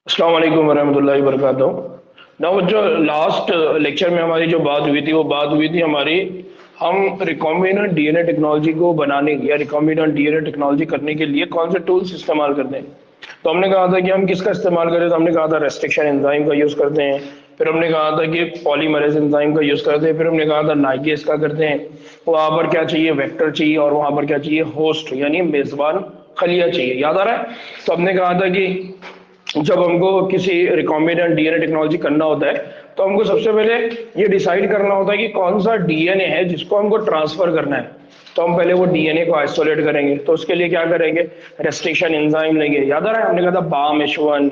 अस्सलाम वालेकुम वरहमतुल्लाहि वबरकातुहू। नाउ जो लास्ट लेक्चर में हमारी जो बात हुई थी वो बात हुई थी हमारी, हम रिकॉम्बिनेंट डीएनए टेक्नोलॉजी को बनाने या रिकॉम्बिनेंट डीएनए टेक्नोलॉजी करने के लिए कौन से टूल्स इस्तेमाल करते हैं। तो हमने कहा था कि हम किसका इस्तेमाल करें, तो हमने कहा था रेस्ट्रिक्शन एंजाइम का यूज़ करते हैं। फिर हमने कहा था कि पॉलीमरेज एंजाइम का यूज़ करते हैं। फिर हमने कहा था नाइगेस का करते हैं। वहाँ पर क्या चाहिए, वेक्टर चाहिए, और वहाँ पर क्या चाहिए, होस्ट यानी मेजबान खलिया चाहिए। याद आ रहा है। तो हमने कहा था कि जब हमको किसी रिकॉम्बिनेंट डीएनए टेक्नोलॉजी करना होता है तो हमको सबसे पहले ये डिसाइड करना होता है कि कौन सा डीएनए है जिसको हमको ट्रांसफर करना है। तो हम पहले वो डीएनए को आइसोलेट करेंगे, तो उसके लिए क्या करेंगे, रेस्ट्रिक्शन एंजाइम लेंगे। याद आ रहा है, हमने कहा था बाम H1,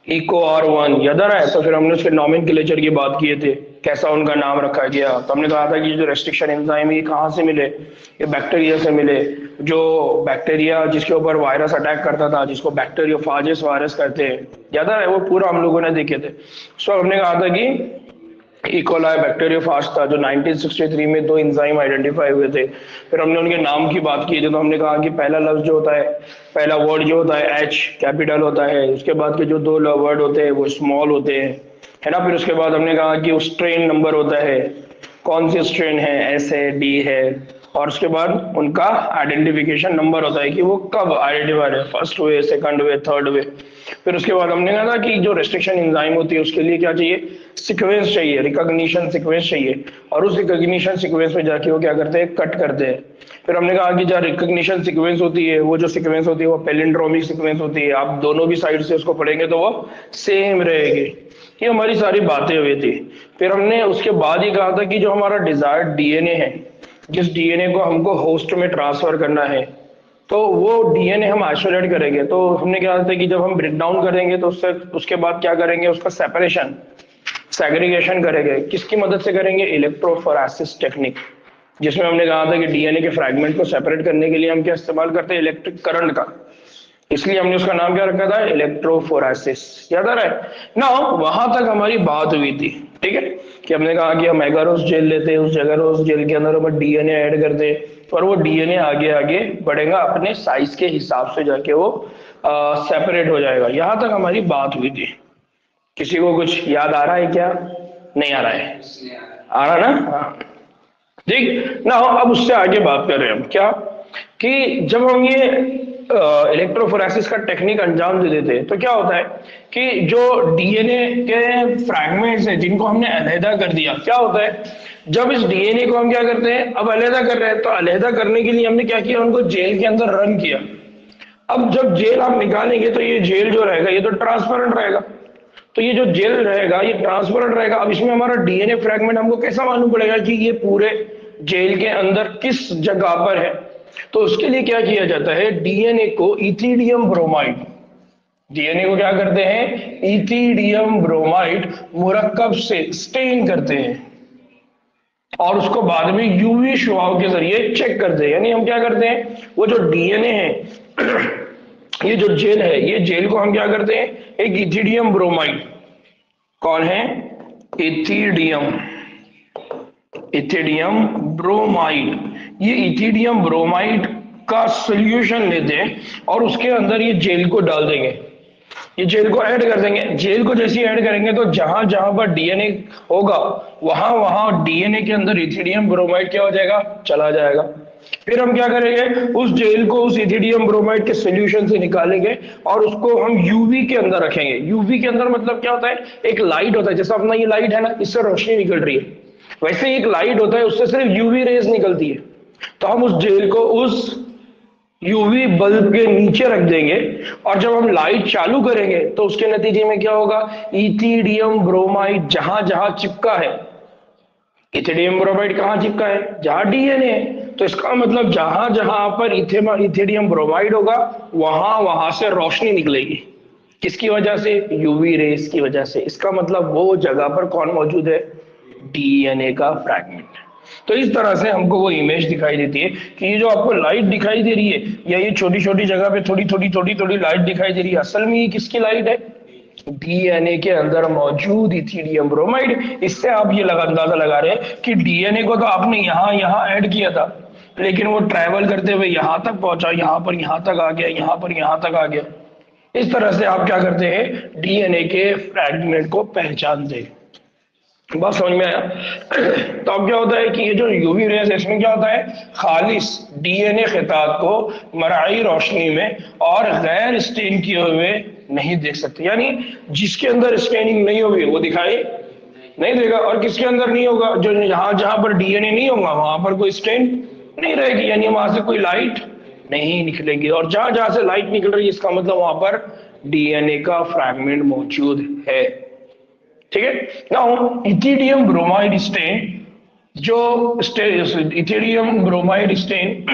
इको R1, याद आ रहा है। तो फिर हमने उसके नॉमेनक्लेचर की बात किए थे, कैसा उनका नाम रखा गया। तो हमने कहा था कि जो रेस्ट्रिक्शन एंजाइम है ये कहाँ से मिले, ये बैक्टीरिया से मिले। जो बैक्टीरिया जिसके ऊपर वायरस अटैक करता था, जिसको बैक्टीरियोफाजिस वायरस कहते हैं, याद है, वो पूरा हम लोगों ने देखे थे। सो हमने कहा था कि इकोलाई बैक्टीरियोफाज था जो 1963 में दो एंजाइम आइडेंटिफाई हुए थे। फिर हमने उनके नाम की बात की थी, तो हमने कहा कि पहला लफ्ज जो होता है, पहला वर्ड जो होता है H कैपिटल होता है, उसके बाद के जो दो वर्ड होते हैं वो स्मॉल होते हैं, है ना। फिर उसके बाद हमने कहा कि वो स्ट्रेन नंबर होता है, कौन सी स्ट्रेन है, S है, D है। और उसके बाद उनका आइडेंटिफिकेशन नंबर होता है कि वो कब आइडेंटिफाइड है, फर्स्ट वे, सेकंड वे, थर्ड वे। फिर उसके बाद हमने कहा था कि जो रेस्ट्रिक्शन एंजाइम होती है उसके लिए क्या चाहिए, सीक्वेंस चाहिए, रिकॉग्निशन सीक्वेंस चाहिए। और उस रिकॉग्निशन सीक्वेंस में जाके वो क्या करते हैं, कट करते हैं। फिर हमने कहा कि जहाँ रिकॉग्निशन सीक्वेंस होती है, वो जो सीक्वेंस होती है वो पैलिंड्रोमिक सीक्वेंस होती है। आप दोनों भी साइड से उसको पढ़ेंगे तो वो सेम रहेगी। ये हमारी सारी बातें हुई थी। फिर हमने उसके बाद ही कहा था कि जो हमारा डिजायर्ड डीएनए है, जिस डीएनए को हमको होस्ट में ट्रांसफर करना है, तो वो डीएनए हम आइसोलेट करेंगे। तो हमने क्या था कि जब हम ब्रेक डाउन करेंगे तो उससे उसके बाद क्या करेंगे, उसका सेपरेशन, सेग्रीगेशन करेंगे। किसकी मदद से करेंगे, इलेक्ट्रोफोरेसिस टेक्निक, जिसमें हमने कहा था कि डीएनए के फ्रैगमेंट को सेपरेट करने के लिए हम क्या इस्तेमाल करते हैं, इलेक्ट्रिक करंट का। इसलिए हमने उसका नाम क्या रखा था, इलेक्ट्रोफोरेसिस। याद आ रहा है ना। वहां तक हमारी बात हुई थी, ठीक है, कि हमने कहा कि हम एगारोस जेल लेते हैं, उस एगारोस जेल के अंदर हम डीएनए ऐड करते हैं, और वो डीएनए आगे आगे बढ़ेगा, अपने साइज के हिसाब से जाके वो सेपरेट हो जाएगा। यहां तक हमारी बात हुई थी। किसी को कुछ याद आ रहा है क्या, नहीं आ रहा है, आ रहा ना, हाँ। ठीक ना। अब उससे आगे बात कर रहे हैं हम क्या, कि जब हम ये इलेक्ट्रोफोरेसिस का टेक्निक अंजाम दे देते हैं तो क्या होता है कि जो डीएनए के फ्रैगमेंट्स हैं जिनको हमने अलहदा कर दिया, क्या होता है, जब इस डीएनए को हम क्या करते हैं, अब अलहदा कर रहे हैं, तो अलहदा करने के लिए हमने क्या किया, उनको जेल के अंदर रन किया। अब जब जेल आप निकालेंगे तो ये जेल जो रहेगा ये तो ट्रांसपेरेंट रहेगा। तो ये जो जेल रहेगा ये ट्रांसपेरेंट रहेगा। अब इसमें हमारा डीएनए फ्रैगमेंट हमको कैसा मालूम पड़ेगा कि ये पूरे जेल के अंदर किस जगह पर है। तो उसके लिए क्या किया जाता है, डीएनए को इथिडियम ब्रोमाइड, डीएनए को क्या करते हैं, इथिडियम ब्रोमाइड मुरक्कब से स्टेन करते हैं, और उसको बाद में यूवी शुआओं के जरिए चेक करते हैं। यानी हम क्या करते हैं, वो जो डीएनए है ये जो जेल है, ये जेल को हम क्या करते हैं, एक इथिडियम ब्रोमाइड, कौन है, इथिडियम, इथिडियम ब्रोमाइड, ये इथिडियम ब्रोमाइड का सॉल्यूशन लेते हैं और उसके अंदर ये जेल को डाल देंगे, ये जेल को ऐड कर देंगे। जेल को जैसे ऐड करेंगे तो जहां जहां पर डीएनए होगा वहां वहां डीएनए के अंदर इथिडियम ब्रोमाइड क्या हो जाएगा, चला जाएगा। फिर हम क्या करेंगे, उस जेल को उस इथिडियम ब्रोमाइड के सॉल्यूशन से निकालेंगे और उसको हम यूवी के अंदर रखेंगे। यूवी के अंदर मतलब क्या होता है, एक लाइट होता है, जैसा अपना ये लाइट है ना, इससे रोशनी निकल रही है, वैसे ही एक लाइट होता है, उससे सिर्फ यूवी रेज निकलती है। तो हम उस जेल को उस यूवी बल्ब के नीचे रख देंगे, और जब हम लाइट चालू करेंगे तो उसके नतीजे में क्या होगा, इथिडियम ब्रोमाइड जहां जहां चिपका है, इथिडियम ब्रोमाइड कहां चिपका है, जहां डीएनए है, तो इसका मतलब जहां जहां पर इथिडियम ब्रोमाइड होगा वहां वहां से रोशनी निकलेगी। किसकी वजह से, यूवी रेस की वजह से। इसका मतलब वो जगह पर कौन मौजूद है, डीएनए का फ्रैगमेंट। तो इस तरह से हमको वो इमेज दिखाई देती है कि ये जो आपको लाइट दिखाई दे रही है, या ये छोटी छोटी जगह पे थोड़ी थोड़ी थोड़ी थोड़ी लाइट दिखाई दे रही है, असल में ये किसकी लाइट है, डीएनए के अंदर मौजूद इथिडियम ब्रोमाइड। इससे आप ये अंदाजा लगा रहे हैं कि डीएनए को तो आपने यहां यहां ऐड किया था, लेकिन वो ट्रैवल करते हुए यहां तक पहुंचा, यहां पर यहां तक आ गया, यहां पर यहां तक आ गया। इस तरह से आप क्या करते हैं, डीएनए के फ्रैगमेंट को पहचानते हैं। बात समझ में आया? तो अब क्या होता है कि ये जो यूवी रेज है इसमें क्या होता है, खालिस डीएनए खितात को मराई रोशनी में और गैर स्टेन किए हुए नहीं देख सकते, यानी जिसके अंदर स्टेनिंग नहीं होगी वो दिखाई नहीं देगा, और किसके अंदर नहीं होगा, जो जहां जहां पर डीएनए नहीं होगा वहां पर कोई स्टेन नहीं रहेगी, यानी वहां से कोई लाइट नहीं निकलेगी, और जहां जहां से लाइट निकल रही है इसका मतलब वहां पर डीएनए का फ्रैगमेंट मौजूद है। ठीक है। नाउ इथिडियम ब्रोमाइड स्टेन, जो इथिडियम ब्रोमाइड स्टेन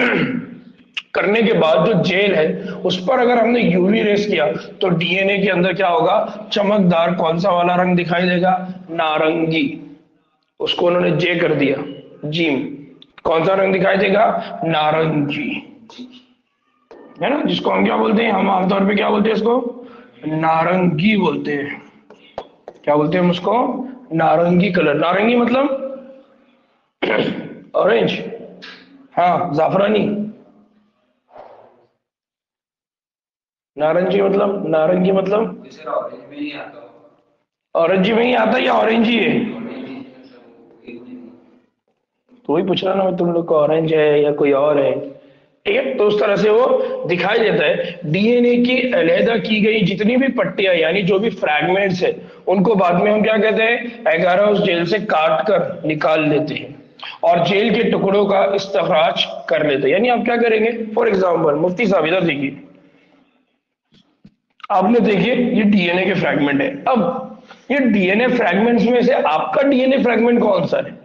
करने के बाद जो जेल है उस पर अगर हमने यूवी रेस किया तो डीएनए के अंदर क्या होगा, चमकदार कौन सा वाला रंग दिखाई देगा, नारंगी। उसको उन्होंने जे कर दिया, जीम। कौन सा रंग दिखाई देगा, नारंगी, है ना, जिसको हम क्या बोलते हैं, हम आमतौर पे क्या बोलते हैं इसको, नारंगी बोलते हैं। क्या बोलते हैं हम उसको, नारंगी कलर। नारंगी मतलब ऑरेंज, हाँ जाफरानी। नारंगी मतलब, नारंगी मतलब ऑरेंज में ही आता या ऑरेंज ही है, तो वही पूछ रहा ना मैं तुम लोग को, ऑरेंज है या कोई और है। ठीक है, तो उस तरह से वो दिखाई देता है। डीएनए की अलहदा की गई जितनी भी पट्टियां यानी जो भी फ्रैगमेंट्स है उनको बाद में हम क्या कहते हैं, एगारोस जेल से काट कर निकाल लेते हैं और जेल के टुकड़ों का इस्तखराज कर लेते हैं। यानी आप क्या करेंगे, फॉर एग्जाम्पल मुफ्ती साहब इधर देखिए, आपने देखिए ये डीएनए के फ्रैगमेंट है। अब ये डीएनए फ्रैगमेंट्स में से आपका डीएनए फ्रैगमेंट कौन सा है।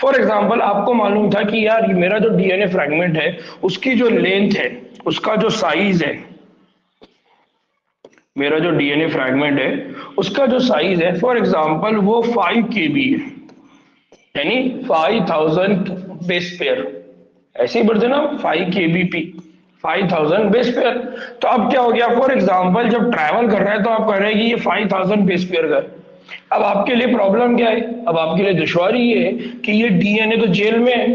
फॉर एग्जाम्पल आपको मालूम था कि यार मेरा जो डीएनए फ्रैगमेंट है उसकी जो लेंथ है, उसका जो साइज है, मेरा जो डीएनए फ्रैगमेंट है उसका जो साइज है फॉर एग्जाम्पल वो 5 केबी है, यानी 5000 बेस पेयर, ऐसे ही बढ़ते ना 5 केबीपी, 5000 बेस पेयर। तो अब क्या हो गया, फॉर एग्जाम्पल जब ट्रैवल कर रहा है तो आप कह रहे हैं कि ये 5000 बेस पेयर का है। अब आपके लिए प्रॉब्लम क्या है, अब आपके लिए दुश्वारी ये है कि ये डीएनए तो जेल में है,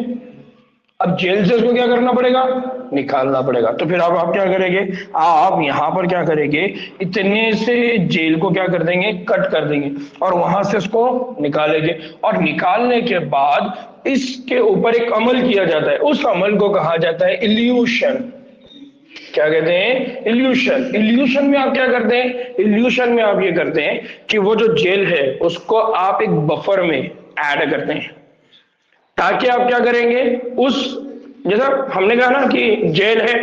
अब जेल से उसको क्या करना पड़ेगा, निकालना पड़ेगा। तो फिर अब आप क्या करेंगे, आप यहां पर क्या करेंगे, इतने से जेल को क्या कर देंगे, कट कर देंगे और वहां से उसको निकालेंगे, और निकालने के बाद इसके ऊपर एक अमल किया जाता है, उस अमल को कहा जाता है इल्यूशन। क्या कहते हैं, इल्यूशन। इल्यूशन में आप क्या करते हैं, इल्यूशन में आप ये करते हैं कि वो जो जेल है उसको आप एक बफर में ऐड करते हैं, ताकि आप क्या करेंगे, उस जैसा हमने कहा ना कि जेल है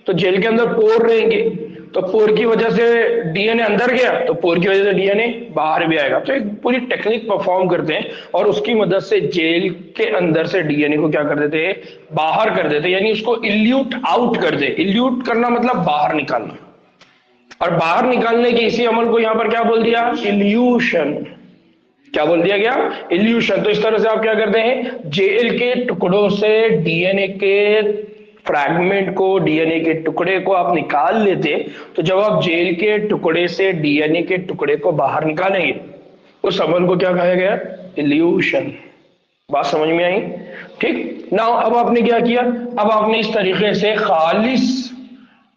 तो जेल के अंदर पोर रहेंगे, तो पोर की वजह से डीएनए अंदर गया तो पोर की वजह से डीएनए बाहर भी आएगा। तो एक पूरी टेक्निक परफॉर्म करते हैं और उसकी मदद से जेल के अंदर से डीएनए को क्या कर देते हैं, बाहर कर देते हैं, यानी उसको इल्यूट आउट कर दे। इल्यूट करना मतलब बाहर निकालना, और बाहर निकालने के इसी अमल को यहां पर क्या बोल दिया, इल्यूशन। क्या बोल दिया गया, इल्यूशन। तो इस तरह से आप क्या करते हैं, जेल के टुकड़ों से डीएनए के फ्रैगमेंट को, डीएनए के टुकड़े को आप निकाल लेते। तो जब आप जेल के टुकड़े से डीएनए के टुकड़े को बाहर निकालेंगे उस अमल को क्या कहा गया, इल्यूशन। बात समझ में आई? ठीक ना। अब आपने क्या किया, अब आपने इस तरीके से खालिस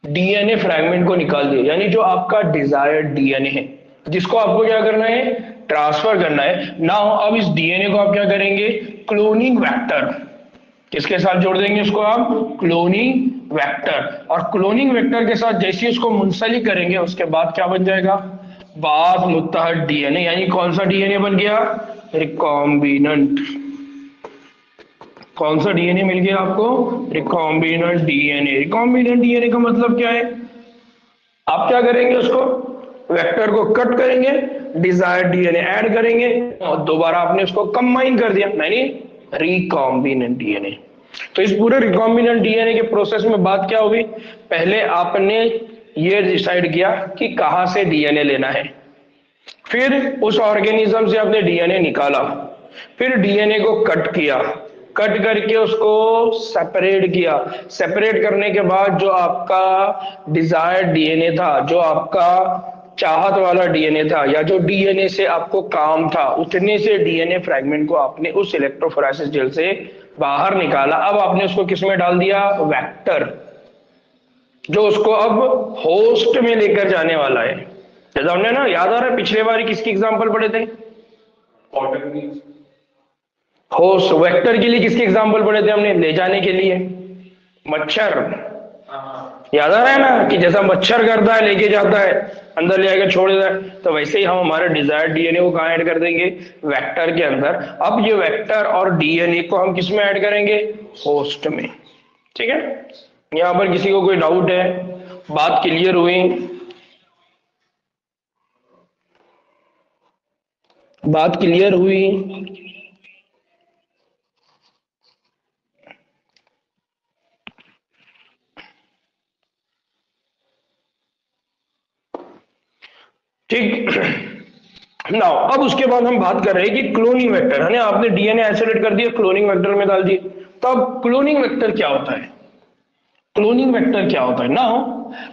डीएनए फ्रैगमेंट को निकाल दिया, यानी जो आपका डिजायर्ड डीएनए है जिसको आपको क्या करना है, ट्रांसफर करना है। नाउ अब इस डीएनए को आप क्या करेंगे, क्लोनिंग वेक्टर, किसके साथ जोड़ देंगे उसको आप, क्लोनिंग वेक्टर। और क्लोनिंग वेक्टर के साथ जैसे ही उसको मुंसलिक करेंगे उसके बाद क्या बन जाएगा, बाद मुत्तहद डीएनए। यानी कौन सा डीएनए बन गया, रिकॉम्बिनेंट। कौन सा डीएनए मिल गया आपको, रिकॉम्बिनेंट डीएनए। रिकॉम्बिनेंट डीएनए का मतलब क्या है, आप क्या करेंगे, उसको वेक्टर को कट करेंगे, डिजायर्ड डीएनए ऐड करेंगे और दोबारा आपने उसको कंबाइन कर दिया, यानी रिकॉम्बिनेंट डीएनए। तो इस पूरे रिकॉम्बिनेंट डीएनए के प्रोसेस में बात क्या होगी, पहले आपने ये डिसाइड किया कि कहां से डीएनए लेना है, फिर उस ऑर्गेनिज्म से आपने डीएनए निकाला, फिर डीएनए को कट किया, कट करके उसको सेपरेट किया, सेपरेट करने के बाद जो आपका डिजायर्ड डीएनए था, जो आपका चाहत वाला डीएनए था, या जो डीएनए से आपको काम था, उतने से डीएनए फ्रैगमेंट को आपने उस इलेक्ट्रोफोरेसिस जेल से बाहर निकाला। अब आपने उसको किस में डाल दिया, वेक्टर। जो उसको अब होस्ट में लेकर जाने वाला है। जैसा हमने ना, याद आ रहा है पिछले बार किसकी एग्जांपल पढ़े थे? होस्ट वेक्टर के लिए किसके एग्जांपल पढ़े थे हमने? ले जाने के लिए मच्छर। याद आ रहा है ना कि जैसा मच्छर करता है लेके जाता है, अंदर ले आकर छोड़ देता है, तो वैसे ही हम हमारे डिजायर्ड डीएनए को कहाँ ऐड कर देंगे? वेक्टर के अंदर। अब ये वेक्टर और डीएनए को हम किस में ऐड करेंगे? होस्ट में। ठीक है, यहां पर किसी को कोई डाउट है? बात क्लियर हुई? बात क्लियर हुई? ठीक। नाउ अब उसके बाद हम बात कर रहे हैं कि क्लोनिंग वेक्टर है ना, आपने डीएनए आइसोलेट कर दिया, क्लोनिंग वेक्टर में डाल दिए, तो अब क्लोनिंग वेक्टर क्या होता है? क्लोनिंग वेक्टर क्या होता है? नाउ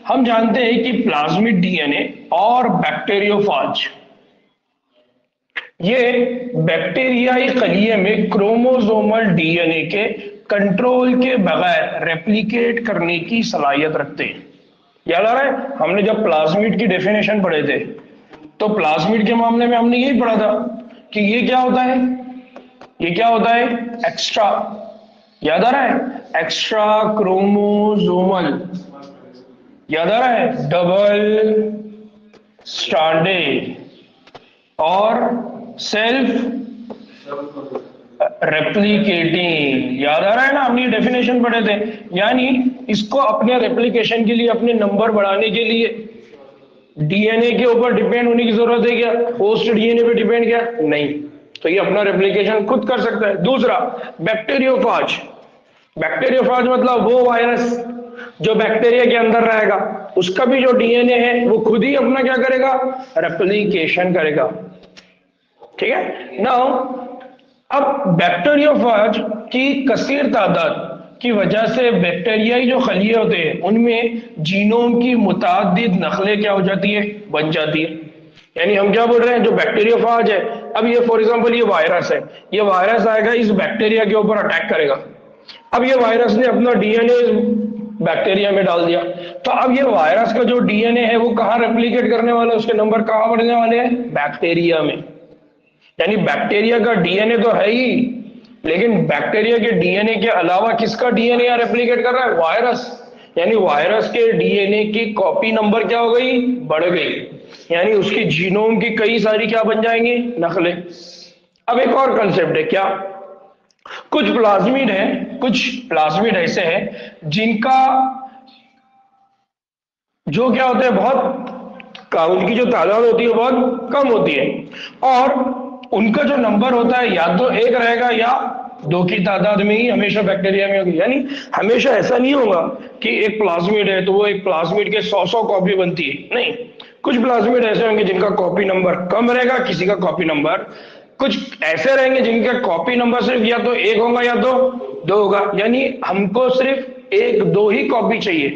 हम जानते हैं कि प्लाज्मिड डीएनए और बैक्टीरियोफाज, ये बैक्टीरियाई खलीए में क्रोमोसोमल डीएनए के कंट्रोल के बगैर रेप्लिकेट करने की सलाहियत रखते हैं। याद आ रहा है हमने जब प्लाज्मिड की डेफिनेशन पढ़े थे, तो प्लाज्मिड के मामले में हमने यही पढ़ा था कि ये क्या होता है? ये क्या होता है? एक्स्ट्रा, याद आ रहा है, एक्स्ट्रा क्रोमोसोमल, याद आ रहा है, डबल स्ट्रैंडेड और सेल्फ रेप्लिकेटिंग। याद आ रहा है ना, हमने डेफिनेशन पढ़े थे। यानी इसको अपने रेप्लिकेशन के लिए, अपने नंबर बढ़ाने के लिए डीएनए के ऊपर डिपेंड होने की जरूरत है क्या? होस्ट डीएनए पे डिपेंड क्या? नहीं। तो ये अपना रेप्लिकेशन खुद कर सकता है। दूसरा, बैक्टीरियोफाज। बैक्टीरियोफाज मतलब वो वायरस जो बैक्टीरिया के अंदर रहेगा, उसका भी जो डीएनए है वो खुद ही अपना क्या करेगा? रेप्लिकेशन करेगा। ठीक है। नाउ अब बैक्टीरियोफाज की कसीर तादाद की वजह से बैक्टीरियाई जो खलिए होते हैं उनमें जीनोम की मुतादिद नस्लें क्या हो जाती है? बन जाती है। यानी हम क्या बोल रहे हैं, जो बैक्टीरियोफाज है, अब ये फॉर एग्जांपल ये वायरस है, ये वायरस आएगा इस बैक्टीरिया के ऊपर अटैक करेगा। अब ये वायरस ने अपना डीएनए बैक्टीरिया में डाल दिया, तो अब ये वायरस का जो डीएनए है वो कहाँ रेप्लिकेट करने वाला है? उसके नंबर कहाँ बढ़ने वाले हैं? बैक्टीरिया में। यानी बैक्टीरिया का डीएनए तो है ही, लेकिन बैक्टीरिया के डीएनए के अलावा किसका डीएनए यहाँ रेप्लिकेट कर रहा है? वायरस। यानी वायरस के डीएनए की कॉपी नंबर क्या हो गई? बढ़ गई। यानी उसकी जीनोम की कई सारी क्या बन जाएंगी? नकलें। अब एक और कंसेप्ट है, क्या? कुछ प्लाज्मिड है, कुछ प्लाज्मिड ऐसे हैं जिनका जो क्या होता है, बहुत उनकी जो तादाद होती है बहुत कम होती है, और उनका जो नंबर होता है या तो एक रहेगा या दो की तादाद में ही हमेशा बैक्टीरिया में होगी। यानी हमेशा ऐसा नहीं होगा कि एक प्लाज्मिड है तो वो एक प्लाज्मिड के 100 कॉपी बनती है, नहीं। कुछ प्लाज्मिड ऐसे होंगे जिनका कॉपी नंबर कम रहेगा, किसी का कॉपी नंबर, कुछ ऐसे रहेंगे जिनका कॉपी नंबर सिर्फ या तो एक होगा या तो दो होगा। यानी हमको सिर्फ एक दो ही कॉपी चाहिए,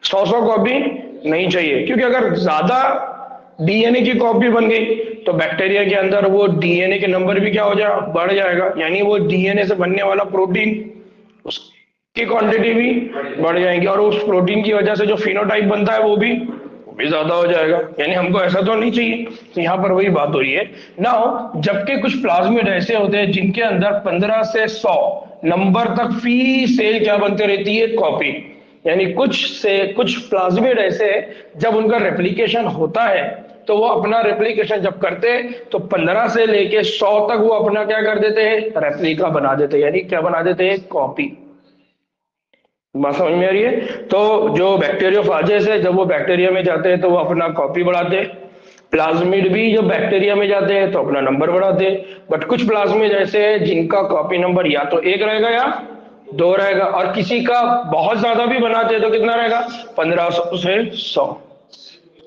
100 कॉपी नहीं चाहिए, क्योंकि अगर ज्यादा डीएनए की कॉपी बन गई तो बैक्टीरिया के अंदर वो डीएनए के नंबर भी क्या हो जाएगा? बढ़ जाएगा। यानी वो डीएनए से बनने वाला प्रोटीन, उसकी क्वांटिटी भी बढ़ जाएगी, और उस प्रोटीन की वजह से जो फिनोटाइप बनता है वो भी ज्यादा हो जाएगा। यानी हमको ऐसा तो नहीं चाहिए। तो यहाँ पर वही बात हो रही है। नाउ जबकि कुछ प्लाज्मिड ऐसे होते हैं जिनके अंदर 15 से 100 नंबर तक फी सेल क्या बनते रहती है? कॉपी। यानी कुछ प्लाज्मिड ऐसे हैं जब उनका रेप्लिकेशन होता है तो वो अपना रेप्लिकेशन जब करते हैं तो 15 से लेके 100 तक वो अपना क्या कर देते हैं? रेप्लिका बना देते हैं। यानी क्या बना देते हैं? कॉपी। बात समझ में आ रही है? तो जो बैक्टीरियोफाजेस है, जब वो बैक्टीरिया में जाते हैं तो वो अपना कॉपी बढ़ाते हैं। प्लाज्मिड भी जब बैक्टीरिया में जाते हैं तो अपना नंबर बढ़ाते हैं। बट कुछ प्लाज्मिड ऐसे हैं जिनका कॉपी नंबर या तो एक रहेगा या दो रहेगा, और किसी का बहुत ज्यादा भी बनाते हैं तो कितना रहेगा? 1500 से 100।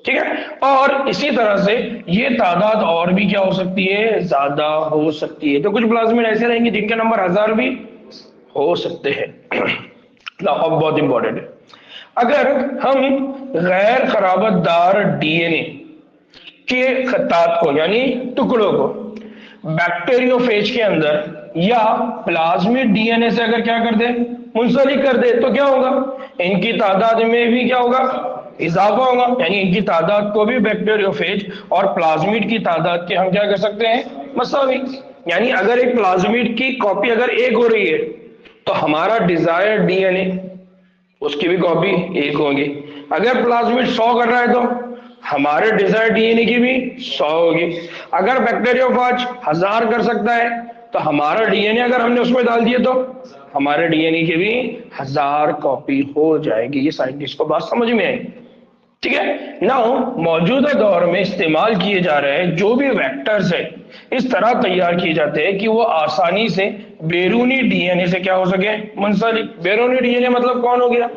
ठीक है। और इसी तरह से ये तादाद और भी क्या हो सकती है? ज्यादा हो सकती है। तो कुछ प्लाज्मिड ऐसे रहेंगे जिनके नंबर 1000 भी हो सकते हैं। अब बहुत इंपॉर्टेंट है, अगर हम गैर खराबतदार डीएनए के खतात को, यानी टुकड़ों को बैक्टीरियोफेज के अंदर या प्लाज्मिड डीएनए से अगर क्या कर दे, मुंसलिक कर दे, तो क्या होगा, इनकी तादाद में भी क्या होगा, इजाफा होगा। यानी इनकी तादाद को भी बैक्टीरियोफेज और प्लाज्मिड की तादाद के हम क्या कर सकते हैं, मसावी। यानी अगर एक प्लाज्मिड की कॉपी अगर एक हो रही है तो हमारा डिजायर्ड डीएनए उसकी भी कॉपी एक होगी। अगर प्लाज्मिड 100 कर रहा है तो हमारे डिजायर्ड डीएनए की भी 100 होगी। अगर बैक्टीरियोफेज 1000 कर सकता है तो हमारा डीएनए अगर हमने उसमें डाल दिए तो हमारे डीएनए की भी 1000 कॉपी हो जाएगी। ये साइंटिस्ट को बात समझ में आई, ठीक है ना। मौजूदा दौर में इस्तेमाल किए जा रहे हैं जो भी वेक्टर्स है इस तरह तैयार किए जाते हैं कि वो आसानी से बैरूनी डीएनए से क्या हो सके, मुंसलिक। बैरूनी डीएनए मतलब कौन हो गया,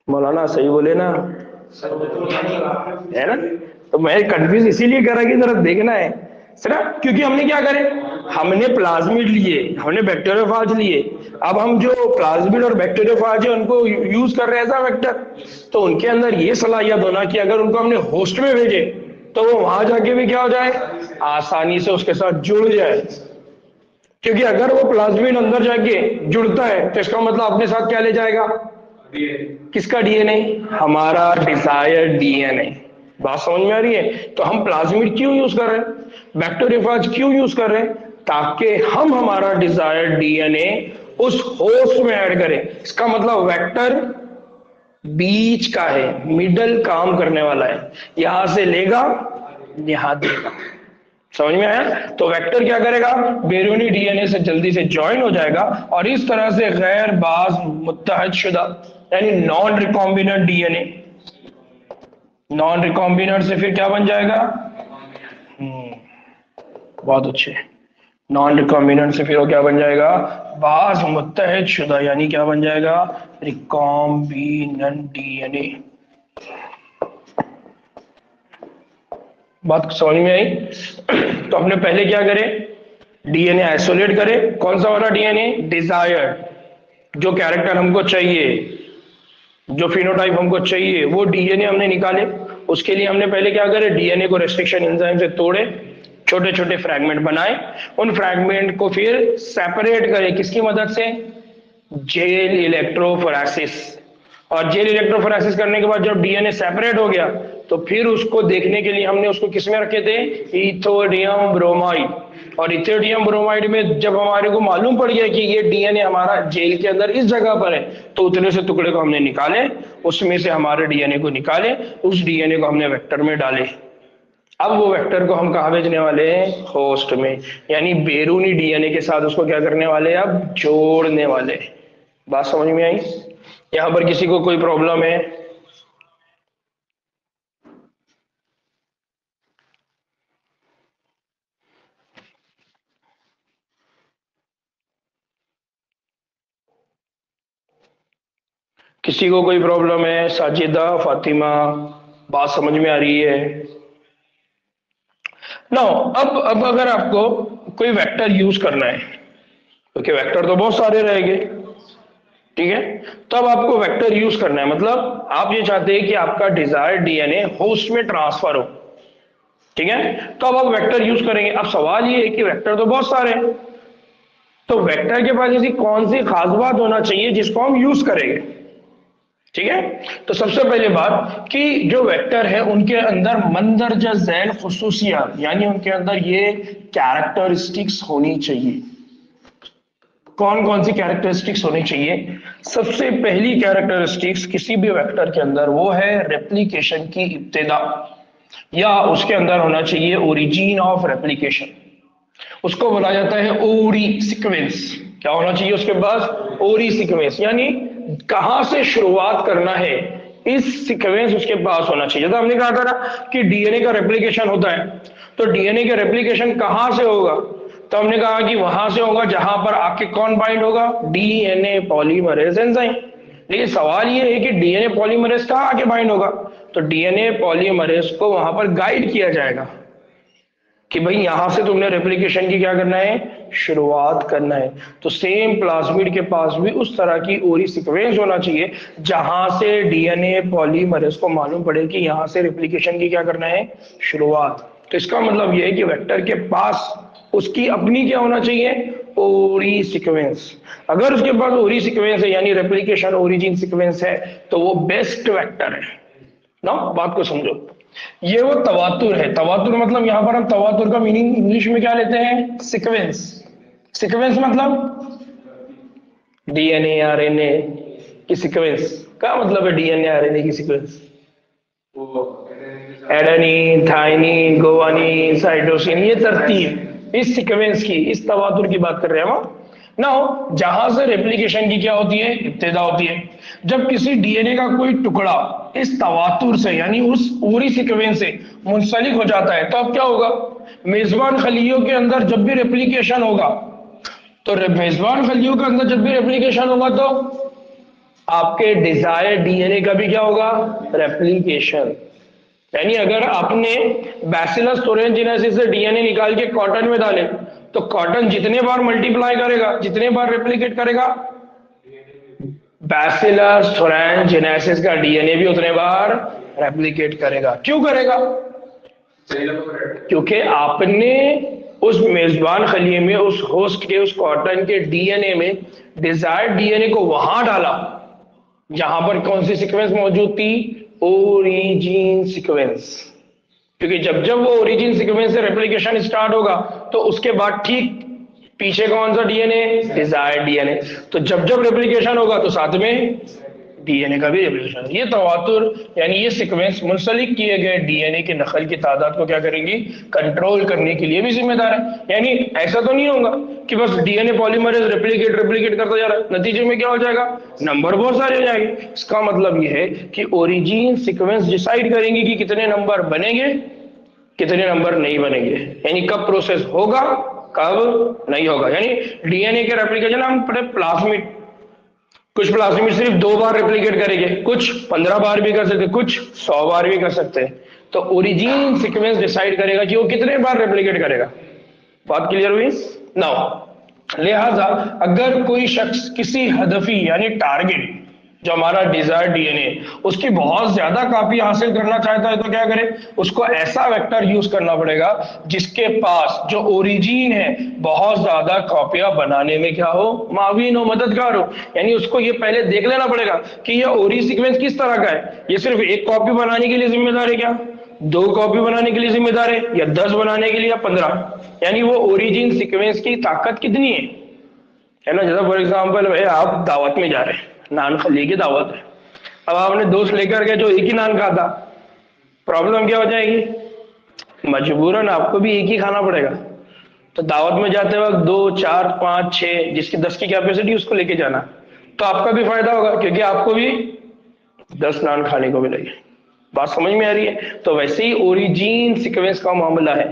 मौलाना सही बोले ना, है ना। तो मैं कंफ्यूज इसीलिए करा कि जरा देखना है सिर्फ, क्योंकि हमने क्या करे, हमने प्लाज्मिड लिए, हमने बैक्टीरियोफेज लिए। अब हम जो प्लाज्मिड और बैक्टीरियोफेज है उनको यूज कर रहे हैं एज अ वेक्टर, तो उनके अंदर ये सलाहियत होना कि अगर उनको हमने होस्ट में भेजे तो वो वहां जाके भी क्या हो जाए, आसानी से उसके साथ जुड़ जाए। क्योंकि अगर वो प्लाज्मिड अंदर जाके जुड़ता है तो इसका मतलब अपने साथ क्या ले जाएगा, किसका डीएनए, हमारा डिजायर्ड डीएनए। बात समझ में आ रही है। तो हम प्लाज्मिड क्यों यूज कर रहे हैं, बैक्टीरियोफेज क्यों यूज कर रहे हैं, ताकि हम हमारा डिजायर्ड डीएनए उस होस्ट में ऐड करें। इसका मतलब वेक्टर बीच का है, मिडल काम करने वाला है, यहां से लेगा यहां देगा। समझ में आया। तो वेक्टर क्या करेगा, बैरूनी डीएनए से जल्दी से ज्वाइन हो जाएगा और इस तरह से गैर बाज मुत्तहद शुदा यानी non recombinant DNA, non recombinant से फिर क्या बन जाएगा, बहुत अच्छे, नॉन रिकॉम्बिनेंट से फिर वो क्या बन जाएगा, बाज मुत्तहद शुदा यानी क्या बन जाएगा, रिकॉम्बिनेंट डीएनए। बात समझ में आई। तो हमने पहले क्या करे, डीएनए आइसोलेट करे, कौन सा वाला डीएनए, डिजायर्ड, जो कैरेक्टर हमको चाहिए, जो फिनोटाइप हमको चाहिए वो डीएनए हमने निकाले। उसके लिए हमने पहले क्या करे, डीएनए को रेस्ट्रिक्शन एंजाइम से तोड़े, छोटे छोटे फ्रैगमेंट बनाए, उन फ्रैगमेंट को फिर सेपरेट करे, किसकी मदद से, जेल इलेक्ट्रोफोरेसिस। और जेल इलेक्ट्रोफोरेसिस करने के बाद जब डीएनए सेपरेट हो गया तो फिर उसको देखने के लिए हमने उसको किसमें रखे थे, इथोडियम ब्रोमाइड। और इथोडियम ब्रोमाइड में जब हमारे को मालूम पड़ गया कि ये डीएनए हमारा जेल के अंदर इस जगह पर है, तो उतने से टुकड़े को हमने निकाले, उसमें से हमारे डीएनए को निकाले, उस डीएनए को हमने वेक्टर में डाले। अब वो वेक्टर को हम कहाँ भेजने वाले हैं, होस्ट में, यानी बैरूनी डीएनए के साथ उसको क्या करने वाले हैं, अब जोड़ने वाले। बात समझ में आई। यहां पर किसी को कोई प्रॉब्लम है, किसी को कोई प्रॉब्लम है, साजिदा, फातिमा, बात समझ में आ रही है ना। अब अगर आपको कोई वेक्टर यूज करना है, क्योंकि वेक्टर तो बहुत सारे रहेंगे, ठीक है, तो अब आपको वेक्टर यूज करना है, मतलब आप ये चाहते हैं कि आपका डिजायर्ड डीएनए होस्ट में ट्रांसफर हो, ठीक है, तो अब आप वेक्टर यूज करेंगे। अब सवाल ये है कि वेक्टर तो बहुत सारे हैं, तो वेक्टर के पास ऐसी कौन सी खास बात होना चाहिए जिसको हम यूज करेंगे, ठीक है। तो सबसे पहले बात कि जो वेक्टर है उनके अंदर मंदरजा झैल खुसूसियात यानी उनके अंदर ये कैरेक्टरिस्टिक्स होनी चाहिए। कौन कौन सी कैरेक्टरिस्टिक्स होनी चाहिए, सबसे पहली कैरेक्टरिस्टिक्स किसी भी वेक्टर के अंदर वो है रेप्लिकेशन की इब्तिदा, या उसके अंदर होना चाहिए ओरिजिन ऑफ रेप्लिकेशन, उसको बोला जाता है ओरी सीक्वेंस। क्या होना चाहिए उसके पास, ओरी सीक्वेंस, यानी कहां से शुरुआत करना है इस सीक्वेंस उसके पास होना चाहिए। तो हमने कहा था ना कि डीएनए का रेप्लिकेशन होता है, तो डीएनए का रेप्लिकेशन कहां से होगा, तो हमने कहा कि वहां से होगा जहां पर आके कौन बाइंड होगा, डीएनए पॉलीमरेज एंजाइम। लेकिन सवाल ये है कि डीएनए पॉलीमरेज कहां आके बाइंड होगा, तो डीएनए पॉलीमरेज को वहां पर गाइड किया जाएगा, कि भाई यहां से तुमने रेप्लिकेशन की क्या करना है, शुरुआत करना है। तो सेम प्लाज्मिड के पास भी उस तरह की ओरी सीक्वेंस होना चाहिए जहां से डीएनए पॉलीमरेज को मालूम पड़े कि यहां से रेप्लिकेशन की क्या करना है, शुरुआत। तो इसका मतलब यह है कि वेक्टर के पास उसकी अपनी क्या होना चाहिए, ओरी सीक्वेंस। अगर उसके पास ओरी सीक्वेंस है यानी रेप्लिकेशन ओरिजिन सीक्वेंस है तो वो बेस्ट वेक्टर है ना। बात को समझो, ये वो तवातुर है। तवातुर मतलब यहां पर हम तवातुर का मीनिंग इंग्लिश में क्या लेते हैं, सीक्वेंस। सीक्वेंस मतलब डीएनए आरएनए की सीक्वेंस का मतलब है, डीएनए आरएनए की sequence, adenine thymine guanine cytosine, ये तरतीब इस सीक्वेंस की, इस तवातुर की बात कर रहे हैं हम ना। जहां से रेप्लिकेशन की क्या होती है, इब्तिदा होती है। जब किसी डीएनए का कोई टुकड़ा इस तवातुर से यानी उस पूरी सीक्वेंस से मुंसलिक हो जाता है तो अब क्या होगा, मेजबान खलियों के अंदर जब भी रेप्लिकेशन होगा, तो मेजबान खलियों के अंदर जब भी रेप्लिकेशन होगा तो आपके डिजायर्ड डीएनए का भी क्या होगा, रेप्लिकेशन। यानी अगर आपने बैसिलस थोरेनजिनेसिस से डीएनए निकाल के कॉटन में डाले तो कॉटन जितने बार मल्टीप्लाई करेगा, जितने बार रेप्लिकेट करेगा, बैसिलस थोरेनजिनेसिस का डीएनए भी उतने बार रेप्लिकेट करेगा। क्यों करेगा, क्योंकि आपने उस मेजबान खलिए में, उस होस्ट के, उस कॉटन के डीएनए में डिजायर्ड डीएनए को वहां डाला जहां पर कौन सी सीक्वेंस मौजूद थी, ओरिजिन सीक्वेंस। क्योंकि जब जब वो ओरिजिन सीक्वेंस से रेप्लिकेशन स्टार्ट होगा तो उसके बाद ठीक पीछे कौन सा डीएनए, डिजायर्ड डीएनए। तो जब जब रेप्लिकेशन होगा तो साथ में डीएनए का भी रेप्लिकेशन। ये तवातुर यानी ये सीक्वेंस मुंसलिक किए गए डीएनए की नकल की तादाद को क्या करेंगी, कंट्रोल करने के लिए भी जिम्मेदार है। यानी ऐसा तो नहीं होगा कि बस डीएनए पॉलीमरेज रेप्लिकेट रेप्लिकेट करता जा रहा है, नतीजे में क्या हो जाएगा, नंबर बहुत सारे हो जाएंगे। इसका मतलब यह है कि ओरिजिन सीक्वेंस डिसाइड करेंगे कि कितने नंबर बनेंगे, कितने नंबर नहीं बनेंगे, यानी कब प्रोसेस होगा, कब नहीं होगा। यानी डीएनए के रेप्लिकेशन हम पढ़े प्लाज्मिड, कुछ प्लाज्मिड सिर्फ 2 बार रेप्लिकेट करेंगे, कुछ 15 बार भी कर सकते, कुछ 100 बार भी कर सकते हैं। तो ओरिजिन सीक्वेंस डिसाइड करेगा कि वो कितने बार रेप्लिकेट करेगा। बात क्लियर हुई नाउ। लिहाजा अगर कोई शख्स किसी हदफी यानी टारगेट, जो हमारा डिजायर्ड डीएनए, उसकी बहुत ज्यादा कॉपी हासिल करना चाहता है तो क्या करे, उसको ऐसा वेक्टर यूज करना पड़ेगा जिसके पास जो ओरिजिन है बहुत ज्यादा कॉपियां बनाने में क्या हो, माविन हो, मददगार हो। यानी उसको ये पहले देख लेना पड़ेगा कि ये ओरी सीक्वेंस किस तरह का है। ये सिर्फ एक कॉपी बनाने के लिए जिम्मेदार है क्या, 2 कॉपी बनाने के लिए जिम्मेदार है, या 10 बनाने के लिए, या 15। यानी वो ओरिजिन सीक्वेंस की ताकत कितनी है ना। जैसा फॉर एग्जाम्पल भाई आप दावत में जा रहे हैं, नान खली की दावत है, अब आपने दोस्त लेकर के जो एक ही नान खाता, प्रॉब्लम क्या हो जाएगी, मजबूरन आपको भी एक ही खाना पड़ेगा। तो दावत में जाते वक्त 2 4 5 6 जिसकी 10 की कैपेसिटी उसको लेके जाना, तो आपका भी फायदा होगा क्योंकि आपको भी 10 नान खाने को मिलेगी। बात समझ में आ रही है। तो वैसे ही ओरिजिन सीक्वेंस का मामला है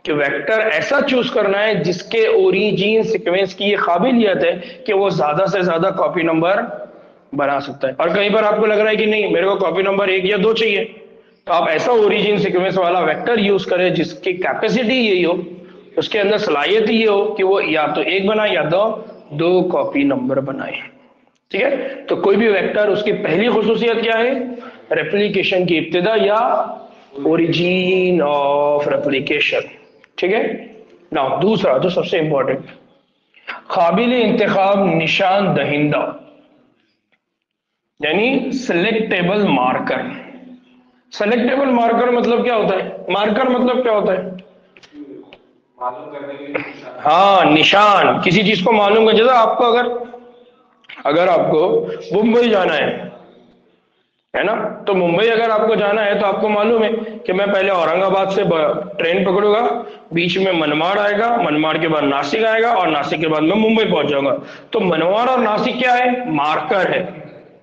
कि वेक्टर ऐसा चूज करना है जिसके ओरिजिन सीक्वेंस की ये काबिलियत है कि वो ज्यादा से ज्यादा कॉपी नंबर बना सकता है। और कहीं पर आपको लग रहा है कि नहीं मेरे को कॉपी नंबर 1 या 2 चाहिए, तो आप ऐसा ओरिजिन सीक्वेंस वाला वेक्टर यूज करें जिसकी कैपेसिटी यही हो, उसके अंदर सलाहियत ये हो कि वो या तो 1 बनाए या तो 2 कॉपी नंबर बनाए। ठीक है, तो कोई भी वेक्टर उसकी पहली खुसूसियत क्या है, रेप्लिकेशन की इब्तिदा या ओरिजिन ऑफ रेप्लिकेशन। ठीक है ना। दूसरा जो सबसे इंपॉर्टेंट, काबिल इंतखाब निशान दहिंदा यानी सिलेक्टेबल मार्कर। सिलेक्टेबल मार्कर मतलब क्या होता है, मार्कर मतलब क्या होता है, मालूम करने के लिए निशान। हाँ, निशान, किसी चीज को मालूम कर। जैसे आपको अगर आपको मुंबई जाना है ना, तो मुंबई अगर आपको जाना है तो आपको मालूम है कि मैं पहले औरंगाबाद से ट्रेन पकड़ूंगा, बीच में मनमाड़ आएगा, मनमाड़ के बाद नासिक आएगा और नासिक के बाद मैं मुंबई पहुंच जाऊंगा। तो मनमाड़ और नासिक क्या है, मार्कर है,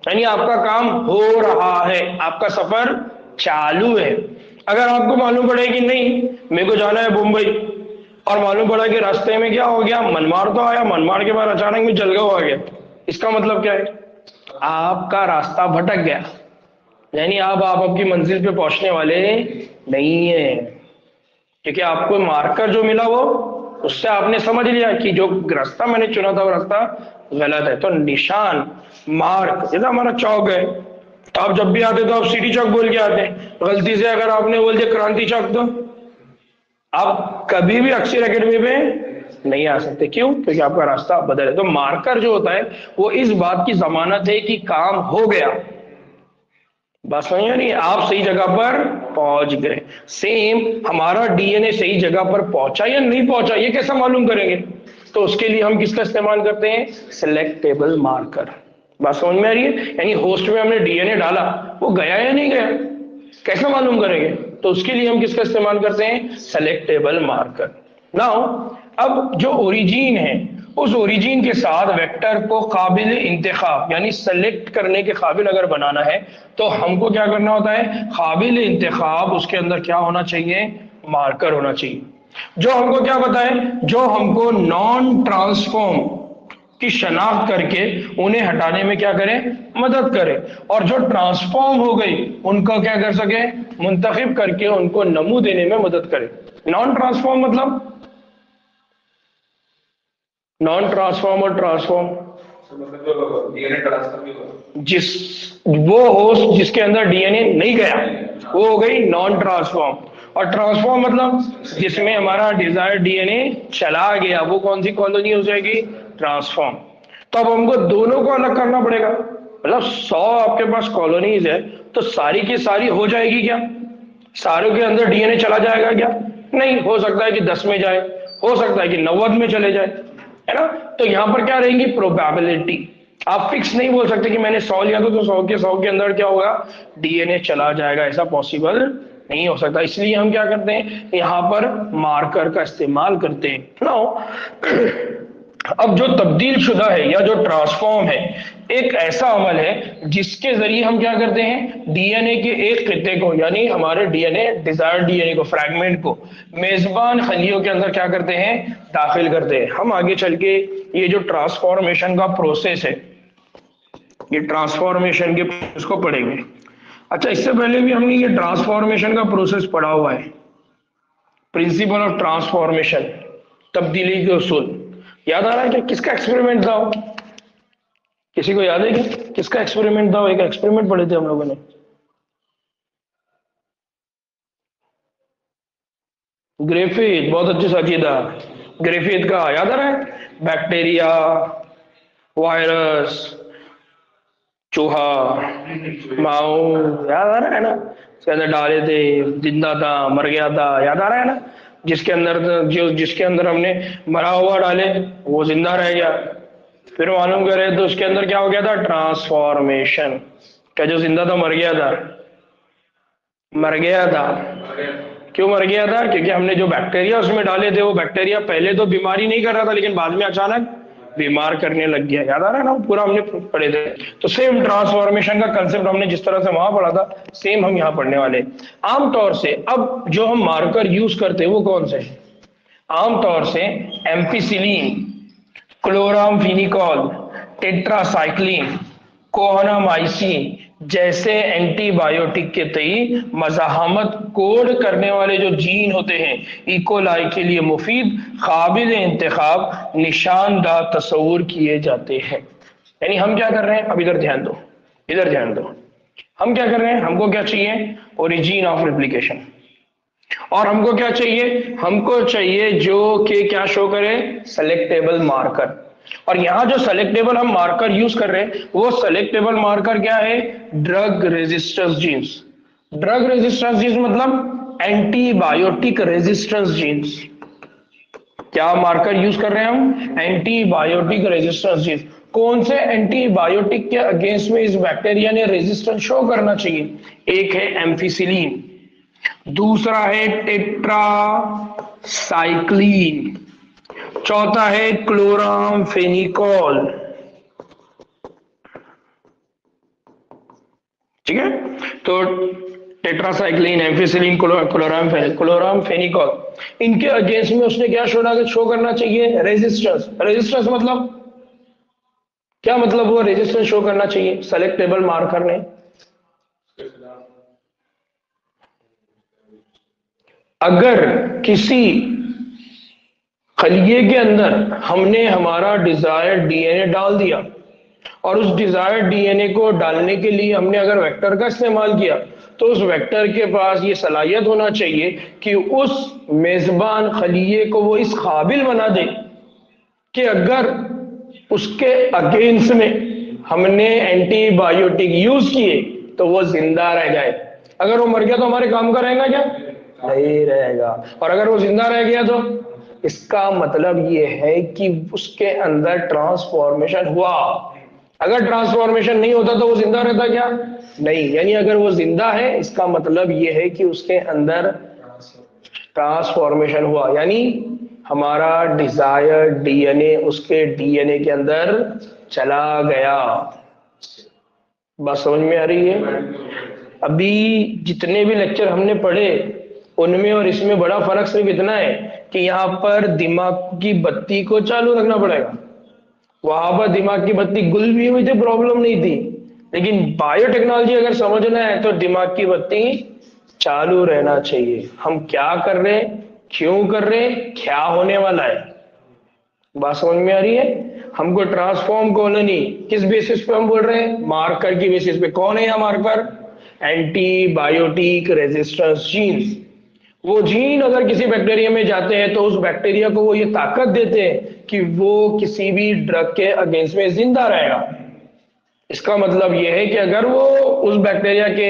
यानी आपका काम हो रहा है, आपका सफर चालू है। अगर आपको मालूम पड़े कि नहीं मेरे को जाना है मुंबई और मालूम पड़ा कि रास्ते में क्या हो गया, मनमाड़ तो आया, मनमाड़ के बाद अचानक में जलगांव आ गया, इसका मतलब क्या है, आपका रास्ता भटक गया, यानी आप आपकी मंजिल पे पहुंचने वाले नहीं है। क्योंकि आपको मार्कर जो मिला वो उससे आपने समझ लिया कि जो रास्ता मैंने चुना था वो रास्ता गलत है। तो निशान, मार्क, जैसे हमारा चौक है, तो आप जब भी आते तो आप सिटी चौक बोल के आते हैं। गलती से अगर आपने बोल दिया क्रांति चौक, तो आप कभी भी अक्षर एकेडमी में नहीं आ सकते। क्यों? क्योंकि आपका रास्ता बदल है। तो मार्कर जो होता है वो इस बात की जमानत है कि काम हो गया। बात समझ में नहीं? आप सही जगह पर पहुंच गए। सेम हमारा डीएनए सही जगह पर पहुंचा या नहीं पहुंचा, ये कैसे मालूम करेंगे? तो उसके लिए हम किसका इस्तेमाल करते हैं? Selectable marker. बात समझ में आ रही है? यानी होस्ट में हमने डीएनए डाला, वो गया या नहीं गया, कैसे मालूम करेंगे? तो उसके लिए हम किसका इस्तेमाल करते हैं? Selectable marker. नाउ अब जो ओरिजिन है, उस ओरिजिन के साथ वेक्टर को काबिल इंतखाब यानी सेलेक्ट करने के काबिल अगर बनाना है तो हमको क्या करना होता है? काबिल इंतखाब, उसके अंदर क्या होना चाहिए? मार्कर होना चाहिए। जो हमको क्या बताए? जो हमको नॉन ट्रांसफॉर्म की शनाख्त करके उन्हें हटाने में क्या करें? मदद करें। और जो ट्रांसफॉर्म हो गई उनको क्या कर सके? मुंतखब करके उनको नमू देने में मदद करें। नॉन ट्रांसफॉर्म मतलब नॉन ट्रांसफॉर्म और ट्रांसफॉर्म, जिस वो होस्ट जिसके अंदर डीएनए नहीं गया वो हो गई नॉन ट्रांसफॉर्म। और ट्रांसफॉर्म मतलब जिसमें हमारा डिजायर्ड डीएनए चला गया, वो कौन सी कॉलोनी हो जाएगी? ट्रांसफॉर्म। तो अब हमको दोनों को अलग करना पड़ेगा। मतलब 100 आपके पास कॉलोनीज है तो सारी की सारी हो जाएगी क्या? सारों के अंदर डीएनए चला जाएगा क्या? नहीं, हो सकता है कि 10 में जाए, हो सकता है कि 90 में चले जाए, है ना? तो यहां पर क्या रहेंगी? प्रोबेबिलिटी। आप फिक्स नहीं बोल सकते कि मैंने 100 लिया तो 100 के अंदर क्या होगा? डीएनए चला जाएगा, ऐसा पॉसिबल नहीं हो सकता। इसलिए हम क्या करते हैं? यहां पर मार्कर का इस्तेमाल करते हैं। नाउ अब जो तब्दील शुदा है या जो ट्रांसफॉर्म है, एक ऐसा अमल है जिसके जरिए हम क्या करते हैं? डीएनए के एक खिते को यानी हमारे डीएनए डिजायर्ड डीएनए को, फ्रैगमेंट को मेजबान खलियों के अंदर क्या करते हैं? दाखिल करते हैं। हम आगे चल के ये जो ट्रांसफॉर्मेशन का प्रोसेस है, ये ट्रांसफॉर्मेशन के प्रोसेस को पढ़ेंगे। अच्छा, इससे पहले भी हमने ये ट्रांसफॉर्मेशन का प्रोसेस पढ़ा हुआ है, प्रिंसिपल ऑफ ट्रांसफॉर्मेशन, तब्दीली के उसूल। याद आ रहा है क्या? किसका एक्सपेरिमेंट था? किसी को याद है क्या किसका एक्सपेरिमेंट था? एक एक्सपेरिमेंट पढ़े थे हम लोगों ने। ग्रिफिथ, बहुत अच्छे साथीदा। ग्रिफिथ का याद आ रहा है? बैक्टीरिया, वायरस, चूहा, माऊ, याद आ रहा है ना? उसके अंदर डाले थे, जिंदा था, मर गया था, याद आ रहा है ना? जिसके अंदर हमने मरा हुआ डाले वो जिंदा रह गया। फिर मालूम करे तो उसके अंदर क्या हो गया था? ट्रांसफॉर्मेशन। क्या जो जिंदा था मर गया था? मर गया था। क्यों मर गया था? क्योंकि हमने जो बैक्टीरिया उसमें डाले थे वो बैक्टीरिया पहले तो बीमारी नहीं कर रहा था, लेकिन बाद में अचानक बीमार करने लग गया। याद आ रहा है ना? पूरा हमने पढ़े थे। तो सेम ट्रांसफॉर्मेशन का कंसेप्ट हमने जिस तरह से वहां पढ़ा था, सेम हम यहाँ पढ़ने वाले। आमतौर से अब जो हम मार्कर यूज करते हैं वो कौन से हैं? आमतौर से एम्पिसिलिन, क्लोरामफिनिकॉल, टेट्रासाइक्लिन, कोहनामाइसिन जैसे एंटीबायोटिक के तई मज़ाहमत कोड करने वाले जो जीन होते हैं, इकोलाई के लिए मुफीद, काबिल इंतखाब, निशानदार तस्वूर किए जाते हैं। यानी हम क्या कर रहे हैं? अब इधर ध्यान दो, इधर ध्यान दो। हम क्या कर रहे हैं? हमको क्या चाहिए? Origin of replication. और हमको क्या चाहिए? हमको चाहिए जो कि क्या शो करे? Selectable marker. और यहां जो सेलेक्टेबल हम मार्कर यूज कर रहे हैं वो सेलेक्टेबल मार्कर क्या है? Drug resistance genes. Drug resistance genes मतलब एंटीबायोटिक रेजिस्टेंस जीन्स। क्या मार्कर यूज कर रहे हैं हम? Antibiotic resistance genes. कौन से एंटीबायोटिक के अगेंस्ट में इस बैक्टीरिया ने रेजिस्टेंस शो करना चाहिए? एक है एम्फिसिलिन, दूसरा है टेट्रासाइक्लिन, चौथा है क्लोरामफेनिकॉल। ठीक है? तो टेट्रासाइक्लिन, एम्फिसिलिन, क्लोरामफेनिकॉल, इनके अगेंस्ट में उसने क्या शो करना चाहिए? रेजिस्टेंस। रेजिस्टेंस मतलब क्या? मतलब वो रेजिस्टेंस शो करना चाहिए सेलेक्टेबल मार्कर ने। अगर किसी खलिए के अंदर हमने हमारा डिजायर्ड डीएनए डाल दिया और उस डिजायर्ड डीएनए को डालने के लिए हमने अगर वेक्टर का इस्तेमाल किया, तो उस वेक्टर के पास ये सलाहियत होना चाहिए कि उस मेजबान खलिए को वो इस काबिल बना दे कि अगर उसके अगेंस्ट में हमने एंटीबायोटिक यूज किए तो वो जिंदा रह जाए। अगर वो मर गया तो हमारे काम का रहेगा क्या? नहीं रहेगा। और अगर वो जिंदा रह गया तो इसका मतलब ये है कि उसके अंदर ट्रांसफॉर्मेशन हुआ। अगर ट्रांसफॉर्मेशन नहीं होता तो वो जिंदा रहता क्या? नहीं। यानी अगर वो जिंदा है इसका मतलब ये है कि उसके अंदर ट्रांसफॉर्मेशन हुआ, यानी हमारा डिजायर्ड डीएनए उसके डीएनए के अंदर चला गया। बात समझ में आ रही है? अभी जितने भी लेक्चर हमने पढ़े उनमें और इसमें बड़ा फर्क सिर्फ इतना है कि यहाँ पर दिमाग की बत्ती को चालू रखना पड़ेगा, वहां पर दिमाग की बत्ती गुल भी हुई थी, प्रॉब्लम नहीं थी। लेकिन बायोटेक्नोलॉजी अगर समझना है तो दिमाग की बत्ती चालू रहना चाहिए। हम क्या कर रहे हैं, क्यों कर रहे हैं, क्या होने वाला है। बात समझ में आ रही है? हमको ट्रांसफॉर्म कॉलोनी किस बेसिस पे हम बोल रहे हैं? मार्कर की बेसिस पे। कौन है यहाँ मार्कर? Antibiotic resistance gene. वो जीन अगर किसी बैक्टीरिया में जाते हैं तो उस बैक्टीरिया को वो ये ताकत देते हैं कि वो किसी भी ड्रग के अगेंस्ट में जिंदा रहेगा। इसका मतलब ये है कि अगर वो उस बैक्टीरिया के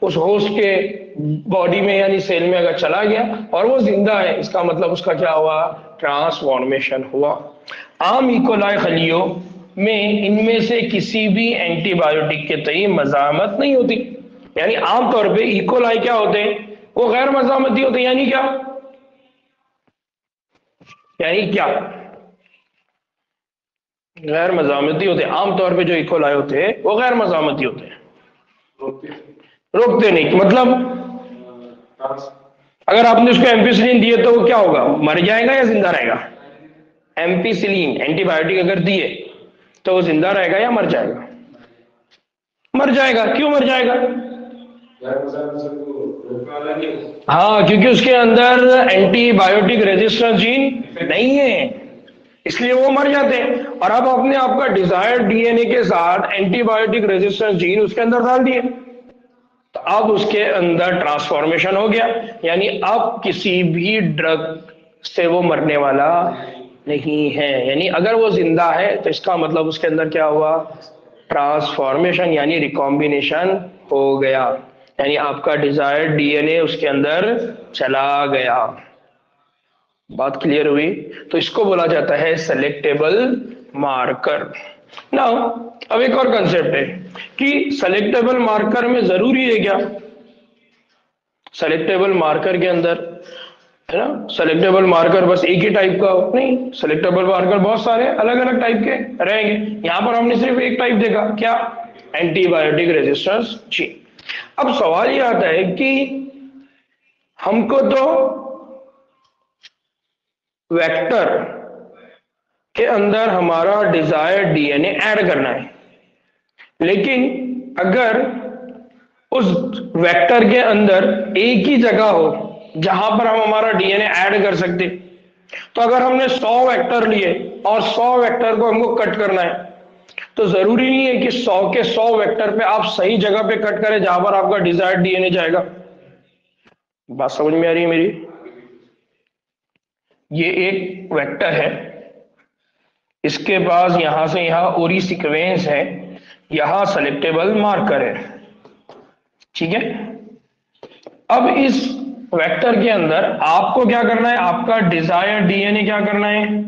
उस होस्ट के बॉडी में यानी सेल में अगर चला गया और वो जिंदा है, इसका मतलब उसका क्या हुआ? ट्रांसफॉर्मेशन हुआ। आम इकोलाई खलियों में इनमें से किसी भी एंटीबायोटिक के तय मजामत नहीं होती। यानी आमतौर पे इकोलाई क्या होते हैं? वो गैर मजामती होते हैं। यानी क्या? यानी क्या? गैर मजामती होते हैं। आमतौर पे जो इकोलाई होते हैं वो गैर मजामती होते हैं, रोकते नहीं। मतलब अगर आपने उसको एम्पिसिलिन दिए तो वो क्या होगा? मर जाएगा या जिंदा रहेगा? एम्पिसिलिन एंटीबायोटिक अगर दिए तो वो जिंदा रहेगा या मर जाएगा? मर जाएगा। क्यों मर जाएगा? हाँ, क्योंकि उसके अंदर एंटीबायोटिक रेजिस्टेंस जीन नहीं है, इसलिए वो मर जाते हैं। और अब आपने आपका डिजायर्ड डीएनए के साथ एंटीबायोटिक रेजिस्टेंस जीन उसके अंदर डाल दिए, तो अब उसके अंदर ट्रांसफॉर्मेशन हो गया। यानी अब किसी भी ड्रग से वो मरने वाला नहीं है। यानी अगर वो जिंदा है तो इसका मतलब उसके अंदर क्या हुआ? ट्रांसफॉर्मेशन यानी रिकॉम्बिनेशन हो गया। यानी आपका डिजायर्ड डीएनए उसके अंदर चला गया। बात क्लियर हुई? तो इसको बोला जाता है सेलेक्टेबल मार्कर। नाउ अब एक और कंसेप्ट है कि सेलेक्टेबल मार्कर में जरूरी है क्या? सेलेक्टेबल मार्कर के अंदर है ना, सेलेक्टेबल मार्कर बस एक ही टाइप का हो? नहीं, सेलेक्टेबल मार्कर बहुत सारे अलग अलग टाइप के रहेंगे। यहां पर हमने सिर्फ एक टाइप देखा, क्या? Antibiotic resistance gene. अब सवाल यह आता है कि हमको तो वेक्टर के अंदर हमारा डिजायर्ड डीएनए ऐड करना है, लेकिन अगर उस वेक्टर के अंदर एक ही जगह हो जहां पर हम हमारा डीएनए ऐड कर सकते, तो अगर हमने 100 वेक्टर लिए और 100 वेक्टर को हमको कट करना है, तो जरूरी नहीं है कि 100 के 100 वेक्टर पे आप सही जगह पे कट करें जहां पर आपका डिजायर्ड डीएनए जाएगा। बात समझ में आ रही है मेरी? ये एक वेक्टर है, इसके पास यहां से यहां ओरी सीक्वेंस है, यहां सेलेक्टेबल मार्कर है, ठीक है। अब इस वेक्टर के अंदर आपको क्या करना है? आपका डिजायर्ड डीएनए क्या करना है?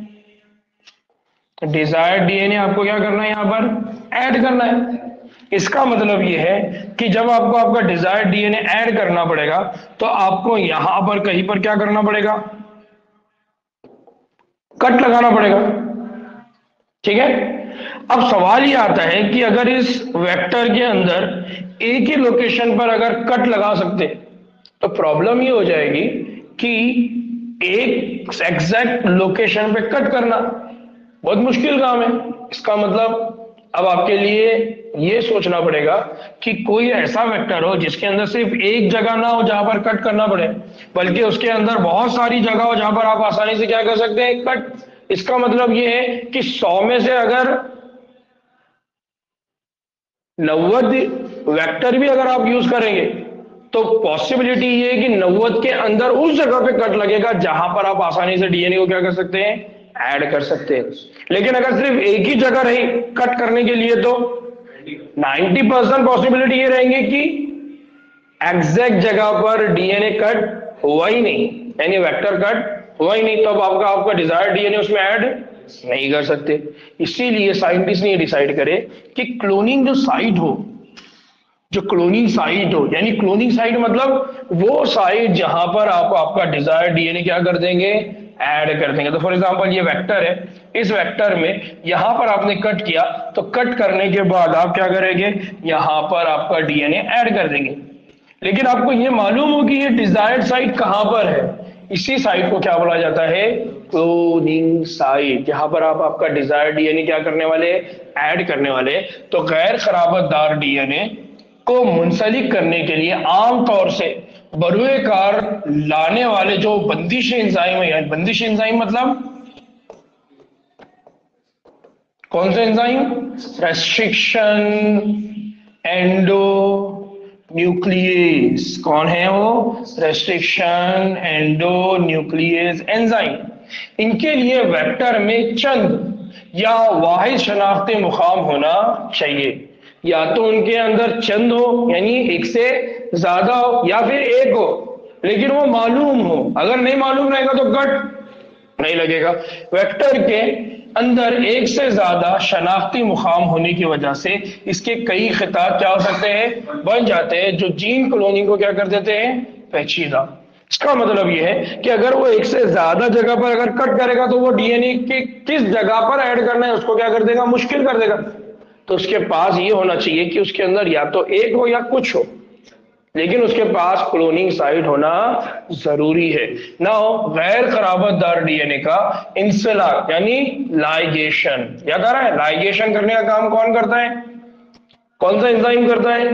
डिजायर्ड डीएनए आपको क्या करना है? यहां पर ऐड करना है। इसका मतलब यह है कि जब आपको आपका डिजायर्ड डीएनए ऐड करना पड़ेगा तो आपको यहां पर कहीं पर क्या करना पड़ेगा? कट लगाना पड़ेगा, ठीक है। अब सवाल ये आता है कि अगर इस वेक्टर के अंदर एक ही लोकेशन पर अगर कट लगा सकते तो प्रॉब्लम ये हो जाएगी कि एक एग्जैक्ट लोकेशन पे कट करना बहुत मुश्किल काम है। इसका मतलब अब आपके लिए ये सोचना पड़ेगा कि कोई ऐसा वेक्टर हो जिसके अंदर सिर्फ एक जगह ना हो जहां पर कट करना पड़े, बल्कि उसके अंदर बहुत सारी जगह हो जहां पर आप आसानी से क्या कर सकते हैं, कट। इसका मतलब ये है कि 100 में से अगर 90 वेक्टर भी अगर आप यूज करेंगे तो पॉसिबिलिटी ये है कि 90 के अंदर उस जगह पे कट लगेगा जहां पर आप आसानी से डीएनए को क्या कर सकते हैं, ऐड कर सकते हैं। लेकिन अगर सिर्फ एक ही जगह रही कट करने के लिए तो 90% पॉसिबिलिटी ये रहेंगे कि एग्जैक्ट जगह पर डीएनए कट हुआ ही नहीं, यानी वेक्टर कट हुआ ही नहीं, तब आपका आपका डिजायर्ड डीएनए उसमें ऐड नहीं कर सकते। इसीलिए साइंटिस्ट ने ये डिसाइड करे कि क्लोनिंग जो साइट हो, जो क्लोनिंग साइट हो, यानी क्लोनिंग साइट मतलब वो साइट जहां पर आप आपका डिजायर्ड डीएनए क्या कर देंगे, ऐड कर देंगे। तो फॉर एग्जांपल ये वेक्टर है, इस वेक्टर में यहां पर आपने कट किया तो कट करने के बाद आप क्या करेंगे, यहां पर आपका डीएनए ऐड कर देंगे। लेकिन आपको ये मालूम हो कि ये डिजायर्ड साइट कहां पर है, इसी साइट को क्या बोला जाता है, क्लोनिंग साइट। यहां पर आप आपका डिजायर्ड डीएनए क्या करने वाले, ऐड करने वाले। तो गैर खराबतदार डीएनए को मुंसलिक करने के लिए आमतौर से बरूए कार लाने वाले जो बंदिश एंजाइम है, बंदिश एंजाइम मतलब कौन से एंजाइम, रेस्ट्रिक्शन एंडो न्यूक्लियस। कौन है वो, रेस्ट्रिक्शन एंडो न्यूक्लियस एंजाइम। इनके लिए वेक्टर में चंद या वाहिद शनाख्ती मुकाम होना चाहिए। या तो उनके अंदर चंद हो, यानी एक से ज्यादा हो, या फिर एक हो लेकिन वो मालूम हो। अगर नहीं मालूम रहेगा तो कट नहीं लगेगा। वेक्टर के अंदर एक से ज्यादा शनाख्ती मुकाम होने की वजह से इसके कई खिताब क्या हो सकते हैं, बन जाते हैं, जो जीन क्लोनिंग को क्या कर देते हैं, पेचीदा। इसका मतलब यह है कि अगर वो एक से ज्यादा जगह पर अगर कट करेगा तो वो डीएनए के किस जगह पर ऐड करना है उसको क्या कर देगा, मुश्किल कर देगा। तो उसके पास ये होना चाहिए कि उसके अंदर या तो एक हो या कुछ हो, लेकिन उसके पास क्लोनिंग साइट होना जरूरी है। ना हो गैर खराबतदार डीएनए का इंसलाक यानी लाइगेशन, याद आ रहा है, लाइगेशन करने का काम कौन करता है, कौन सा एंजाइम करता है,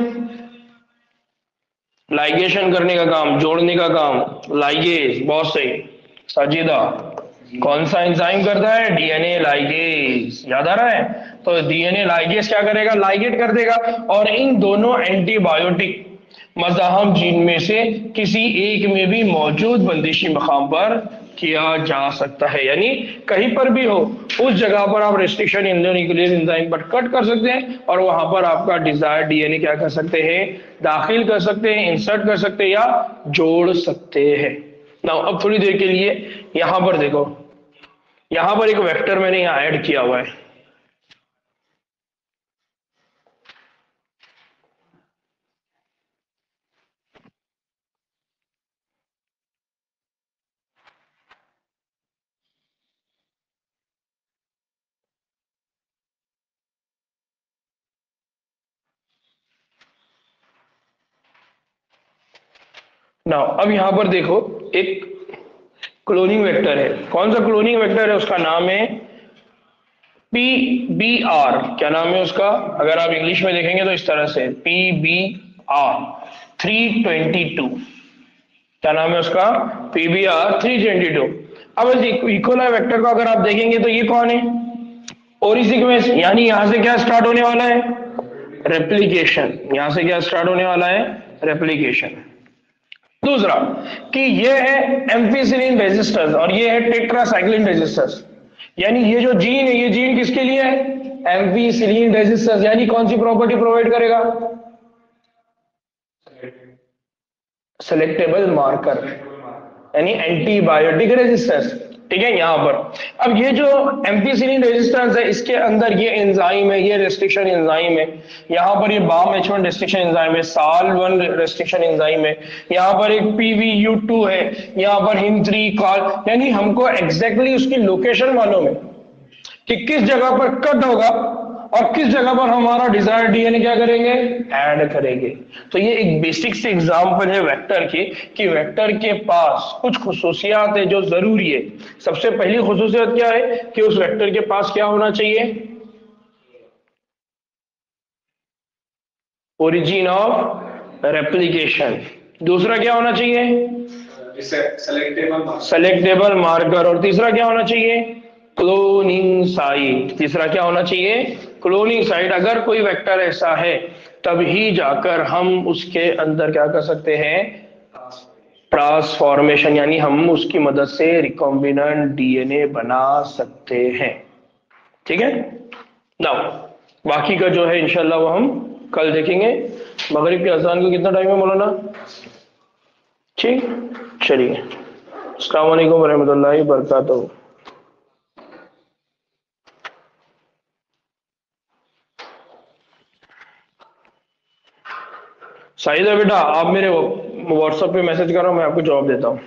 लाइगेशन करने का काम, जोड़ने का काम, लाइगेज। बहुत सही साजिदा, कौन सा एंजाइम करता है, डीएनए लाइगेज। याद आ रहा है, तो डीएनए लाइगेज क्या करेगा, लाइगेट कर देगा। और इन दोनों एंटीबायोटिक मज़ाहम जीन में से किसी एक में भी मौजूद बंदिशी मकाम पर किया जा सकता है, यानी कहीं पर भी हो उस जगह पर आप रेस्ट्रिक्शन एंडोन्यूक्लियस एंजाइम पर कट कर सकते हैं और वहां पर आपका डिजायर्ड डीएनए क्या कर सकते हैं, दाखिल कर सकते हैं, इंसर्ट कर सकते हैं या जोड़ सकते हैं। ना अब थोड़ी देर के लिए यहां पर देखो, यहां पर एक वेक्टर मैंने यहां ऐड किया हुआ है। ना अब यहां पर देखो एक क्लोनिंग वेक्टर है। कौन सा क्लोनिंग वेक्टर है, उसका नाम है PBR। क्या नाम है उसका, अगर आप इंग्लिश में देखेंगे तो इस तरह से PBR 322। क्या नाम है उसका, PBR 322। अब इस इकोला वेक्टर को अगर आप देखेंगे तो ये कौन है, ओरी सीक्वेंस, यानी यहां से क्या स्टार्ट होने वाला है, रेप्लिकेशन। यहां से क्या स्टार्ट होने वाला है, रेप्लिकेशन। दूसरा कि ये है एम्फिसिलिन रेजिस्टर्स और ये है टेट्रासाइक्लिन रेजिस्टर्स। यानी ये जो जीन है, ये जीन किसके लिए है, एम्फिसिलिन रेजिस्टर्स। यानी कौन सी प्रॉपर्टी प्रोवाइड करेगा, सेलेक्टेबल मार्कर, यानी एंटीबायोटिक रेजिस्टेंस। ठीक है, यहां पर अब ये जो एम्फिसिलिन रेजिस्टेंस है, इसके अंदर ये एंजाइम है, ये रेस्ट्रिक्शन एंजाइम है। यहां पर ये BAM-H1 रेस्ट्रिक्शन एंजाइम है, SAL1 रेस्ट्रिक्शन एंजाइम है। यहां पर एक PVU2 है, यहां पर HIM3 कॉल, यानी हमको एग्जैक्टली उसकी लोकेशन मालूम है कि किस जगह पर कट होगा और किस जगह पर हमारा डिजायर्ड डीएनए क्या करेंगे, ऐड करेंगे। तो ये एक बेसिक से एग्जांपल है वेक्टर की, कि वेक्टर के पास कुछ खुसूसियात है जो जरूरी है। सबसे पहली खुसूसियत क्या है कि उस वेक्टर के पास क्या होना चाहिए, ओरिजिन ऑफ रेप्लिकेशन। दूसरा क्या होना चाहिए? Selectable marker. और तीसरा क्या होना चाहिए? Cloning site. तीसरा क्या होना चाहिए? Cloning site. अगर कोई वेक्टर ऐसा है तभी जाकर हम उसके अंदर क्या कर सकते हैं? ट्रांसफॉर्मेशन, यानी हम उसकी मदद से रिकॉम्बिनेंट डीएनए बना सकते हैं। ठीक है नाउ, बाकी का जो है इंशाल्लाह वो हम कल देखेंगे। मगरिब के अजान को कितना टाइम है मौलाना? ठीक, चलिए। अस्सलाम वालेकुम रहमतुल्लाहि व बरकातहू। साहिदा बेटा, आप मेरे व्हाट्सएप पे मैसेज करो, मैं आपको जवाब देता हूँ।